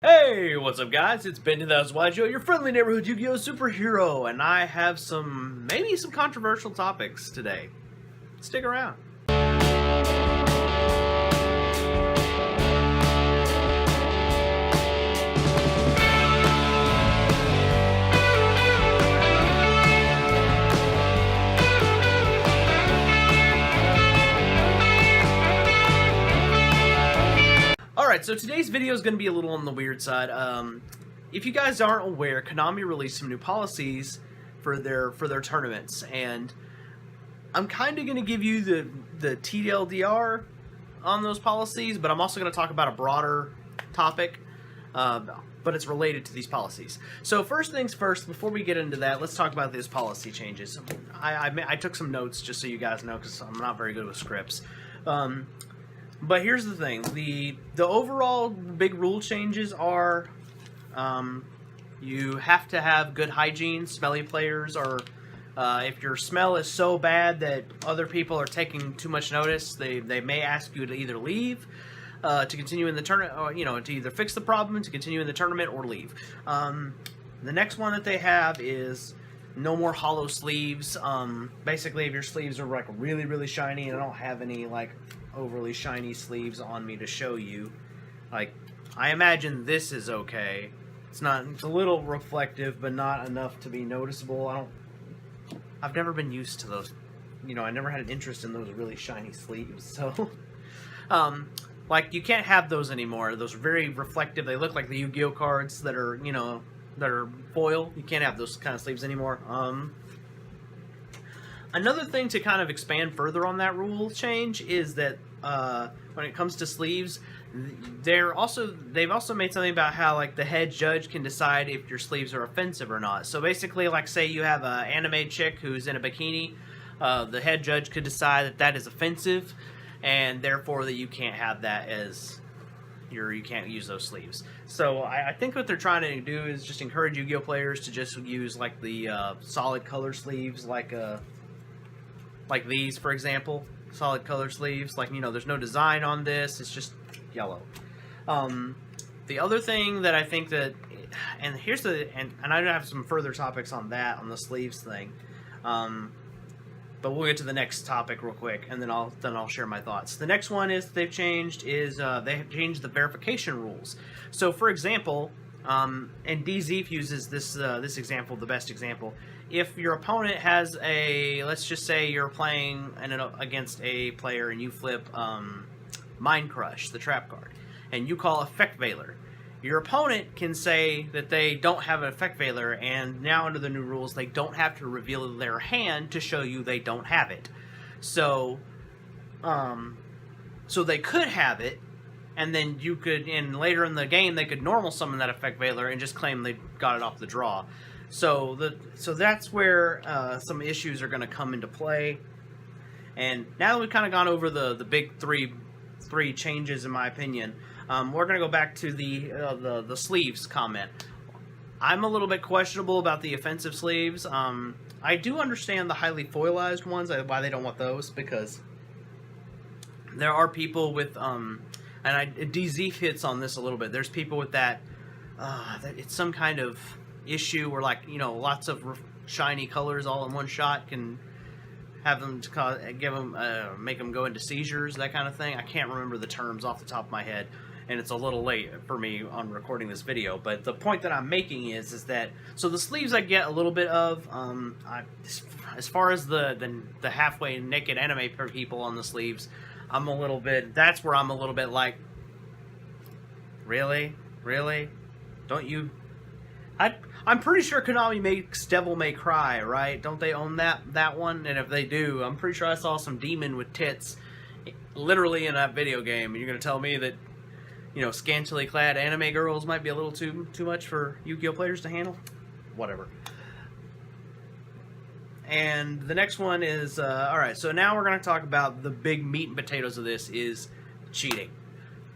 Hey, what's up guys? It's Ben 2000 Joe, your friendly neighborhood Yu-Gi-Oh! Superhero, and I have maybe some controversial topics today. Stick around. Alright, so today's video is going to be a little on the weird side. If you guys aren't aware, Konami released some new policies for their tournaments, and I'm kind of going to give you the TLDR on those policies, but I'm also going to talk about a broader topic, but it's related to these policies. So first things first, before we get into that, let's talk about these policy changes. I took some notes just so you guys know, because I'm not very good with scripts. But here's the thing, the overall big rule changes are you have to have good hygiene. Smelly players, or if your smell is so bad that other people are taking too much notice, they may ask you to either leave to continue in the tournament, or to either fix the problem, to continue in the tournament, or leave. The next one that they have is no more hollow sleeves. Basically, if your sleeves are like really shiny, and I don't have any like overly shiny sleeves on me to show you, like, I imagine this is okay. It's a little reflective, but not enough to be noticeable. I've never been used to those, I never had an interest in those really shiny sleeves, so like, you can't have those anymore. Those are very reflective. They look like the Yu-Gi-Oh cards that are, that are foil. You can't have those kind of sleeves anymore. Another thing to kind of expand further on that rule change is that when it comes to sleeves, they've also made something about how, like, the head judge can decide if your sleeves are offensive or not. So basically, like, say you have an anime chick who's in a bikini, the head judge could decide that that is offensive, and therefore that you can't have that as you can't use those sleeves. So I think what they're trying to do is just encourage Yu-Gi-Oh players to just use like the solid color sleeves, like these, for example. Solid color sleeves, like, there's no design on this, it's just yellow. The other thing that I think that, and I have some further topics on that, on the sleeves thing, but we'll get to the next topic real quick, and then I'll share my thoughts. The next one is they have changed the verification rules. So, for example, and DZ uses this example, the best example. If your opponent has let's just say you're playing against a player and you flip Mind Crush, the trap card, and you call Effect Veiler. Your opponent can say that they don't have an Effect Veiler, and now under the new rules, they don't have to reveal their hand to show you they don't have it. So, so they could have it, and then you could, later in the game, they could normal summon that Effect Veiler and just claim they got it off the draw. So that's where some issues are going to come into play. And now that we've kind of gone over the big three changes, in my opinion, we're going to go back to the sleeves comment. I'm a little bit questionable about the offensive sleeves. I do understand the highly foilized ones, why they don't want those, because there are people with DZ hits on this a little bit. There's people with that it's some kind of issue where, like, lots of shiny colors all in one shot can have them make them go into seizures, that kind of thing. I can't remember the terms off the top of my head, and it's a little late for me on recording this video, but the point that I'm making is that, so the sleeves I get a little bit of, as far as the halfway naked anime people on the sleeves, that's where I'm a little bit like, really? Don't you... I'm pretty sure Konami makes Devil May Cry, right? Don't they own that one? And if they do, I'm pretty sure I saw some demon with tits literally in that video game. And you're going to tell me that, scantily clad anime girls might be a little too much for Yu-Gi-Oh players to handle? Whatever. And the next one is, alright, so now we're going to talk about the big meat and potatoes of this, is cheating.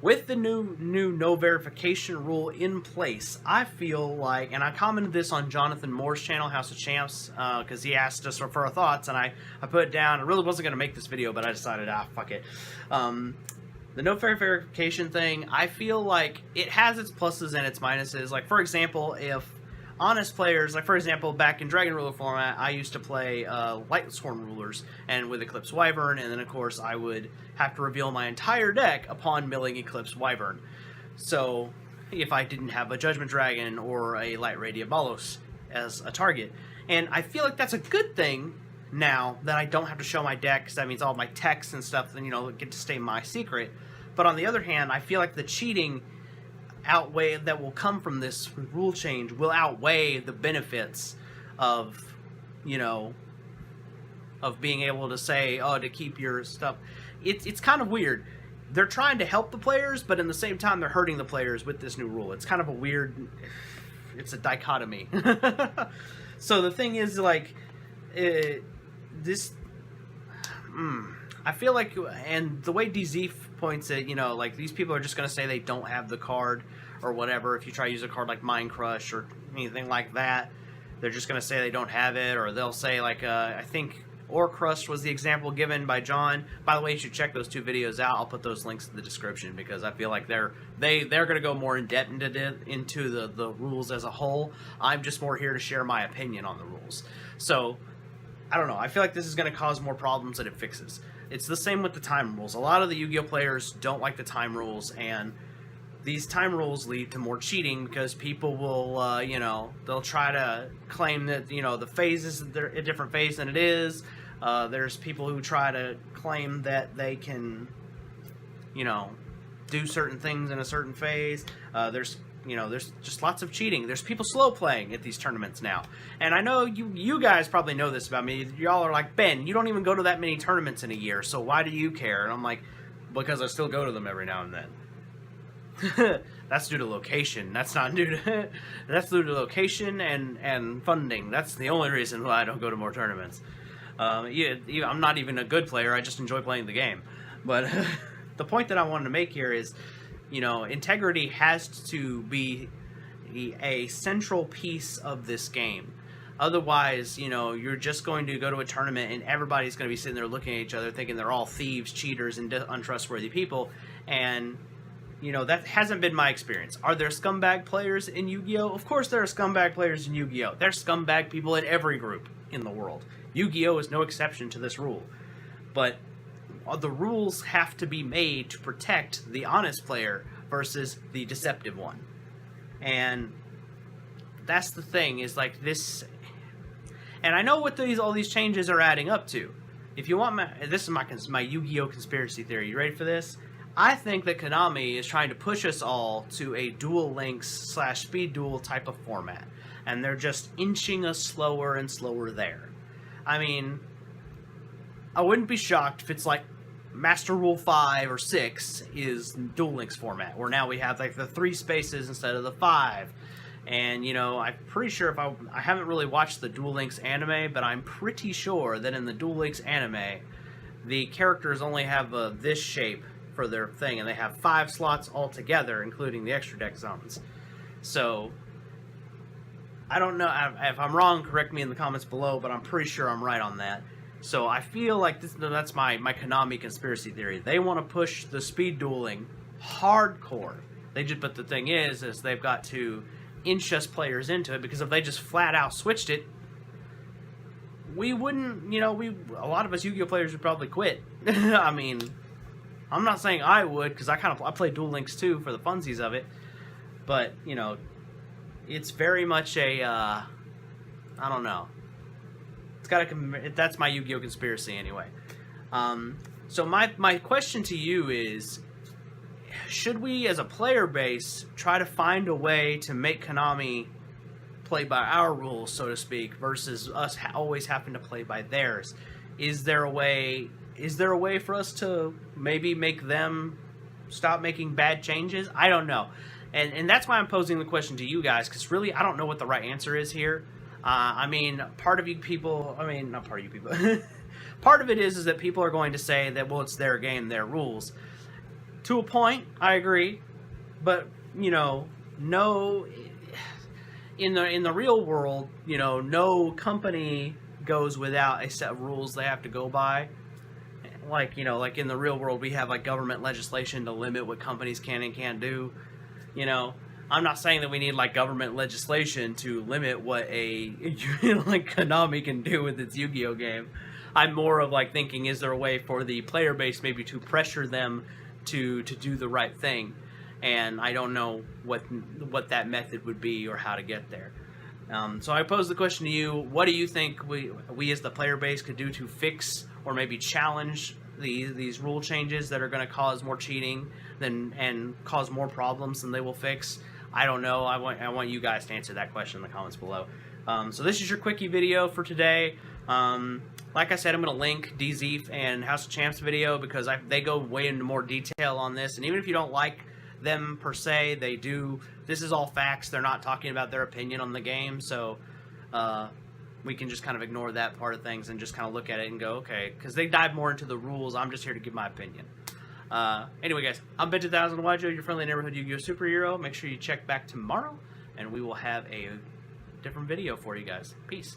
With the new no verification rule in place, I feel like, and I commented this on Jonathan Moore's channel, House of Champs, because he asked us for our thoughts, and I put it down. I really wasn't going to make this video, but I decided, fuck it. The no fair verification thing, I feel like it has its pluses and its minuses. Like, for example, if honest players, like for example, back in Dragon Ruler format, I used to play Lightsworn Rulers and with Eclipse Wyvern, and then of course I would have to reveal my entire deck upon milling Eclipse Wyvern. So if I didn't have a Judgment Dragon or a Light Ray Diabolos as a target. And I feel like that's a good thing now that I don't have to show my deck, because that means all my text and stuff, then, you know, get to stay my secret. But on the other hand, I feel like the cheating that will come from this rule change will outweigh the benefits of, you know, of being able to say, oh, to keep your stuff. It's kind of weird. They're trying to help the players, but in the same time, they're hurting the players with this new rule. It's kind of a weird... It's a dichotomy. So the thing is, like, I feel like, and the way DZ points it, you know, like, these people are just going to say they don't have the card or whatever. If you try to use a card like Mind Crush or anything like that, they're just going to say they don't have it, or they'll say, like, I think Ore Crush was the example given by John. By the way, you should check those 2 videos out. I'll put those links in the description, because I feel like they're going to go more in depth into the rules as a whole. I'm just more here to share my opinion on the rules. So, I don't know. I feel like this is going to cause more problems than it fixes. It's the same with the time rules. A lot of the Yu-Gi-Oh players don't like the time rules, and these time rules lead to more cheating, because people will, you know, they'll try to claim that, you know, the phases, they're a different phase than it is. There's people who try to claim that they can, you know, do certain things in a certain phase. There's just lots of cheating. There's people slow playing at these tournaments now. And I know you guys probably know this about me. Y'all are like, Ben, you don't even go to that many tournaments in a year, so why do you care? And I'm like, because I still go to them every now and then. That's due to location. That's not due to... That's due to location and funding. That's the only reason why I don't go to more tournaments. I'm not even a good player. I just enjoy playing the game. But the point that I wanted to make here is, you know, integrity has to be a central piece of this game. Otherwise, you know, you're just going to go to a tournament and everybody's going to be sitting there looking at each other thinking they're all thieves, cheaters, and untrustworthy people. And, you know, that hasn't been my experience. Are there scumbag players in Yu-Gi-Oh? Of course there are scumbag players in Yu-Gi-Oh! There's scumbag people in every group in the world. Yu-Gi-Oh! Is no exception to this rule. But the rules have to be made to protect the honest player versus the deceptive one. And that's the thing, is like this... And I know what all these changes are adding up to. If you want this is my Yu-Gi-Oh! Conspiracy theory. You ready for this? I think that Konami is trying to push us all to a Duel Links / Speed Duel type of format. And they're just inching us slower and slower there. I mean, I wouldn't be shocked if it's like Master Rule 5 or 6 is Duel Links format, where now we have like the 3 spaces instead of the 5. And, you know, I'm pretty sure I haven't really watched the Duel Links anime, but I'm pretty sure that in the Duel Links anime, the characters only have this shape for their thing, and they have 5 slots altogether, including the extra deck zones. So, I don't know, if I'm wrong, correct me in the comments below, but I'm pretty sure I'm right on that. So I feel like that's my Konami conspiracy theory. They want to push the speed dueling hardcore. But the thing is they've got to inch us players into it, because if they just flat out switched it, we wouldn't, you know, a lot of us Yu-Gi-Oh players would probably quit. I mean, I'm not saying I would, because I play Duel Links too for the funsies of it, but, you know, it's very much a, I don't know. That's my Yu-Gi-Oh! Conspiracy anyway. So my question to you is, should we as a player base try to find a way to make Konami play by our rules, so to speak, versus us always having to play by theirs? Is there a way for us to maybe make them stop making bad changes? I don't know. And that's why I'm posing the question to you guys, because really I don't know what the right answer is here. I mean, not part of you people, part of it is that people are going to say that, well, it's their game, their rules. To a point, I agree, but, you know, no, in the real world, you know, no company goes without a set of rules they have to go by. like, you know, like in the real world, we have like government legislation to limit what companies can and can't do. You know, I'm not saying that we need like government legislation to limit what a like Konami can do with its Yu-Gi-Oh game. I'm more of like thinking, is there a way for the player base maybe to pressure them to do the right thing? And I don't know what that method would be or how to get there. So I pose the question to you: what do you think we as the player base could do to fix or maybe challenge these rule changes that are going to cause more cheating and cause more problems than they will fix? I don't know. I want you guys to answer that question in the comments below. So this is your quickie video for today. Like I said, I'm going to link DZeef and House of Champs video because they go way into more detail on this. And even if you don't like them per se, they do. This is all facts. They're not talking about their opinion on the game. So we can just kind of ignore that part of things and just kind of look at it and go, okay, because they dive more into the rules. I'm just here to give my opinion. Anyway, guys, I'm Ben2000 Wajo, your friendly neighborhood Yu-Gi-Oh superhero. Make sure you check back tomorrow, and we will have a different video for you guys. Peace.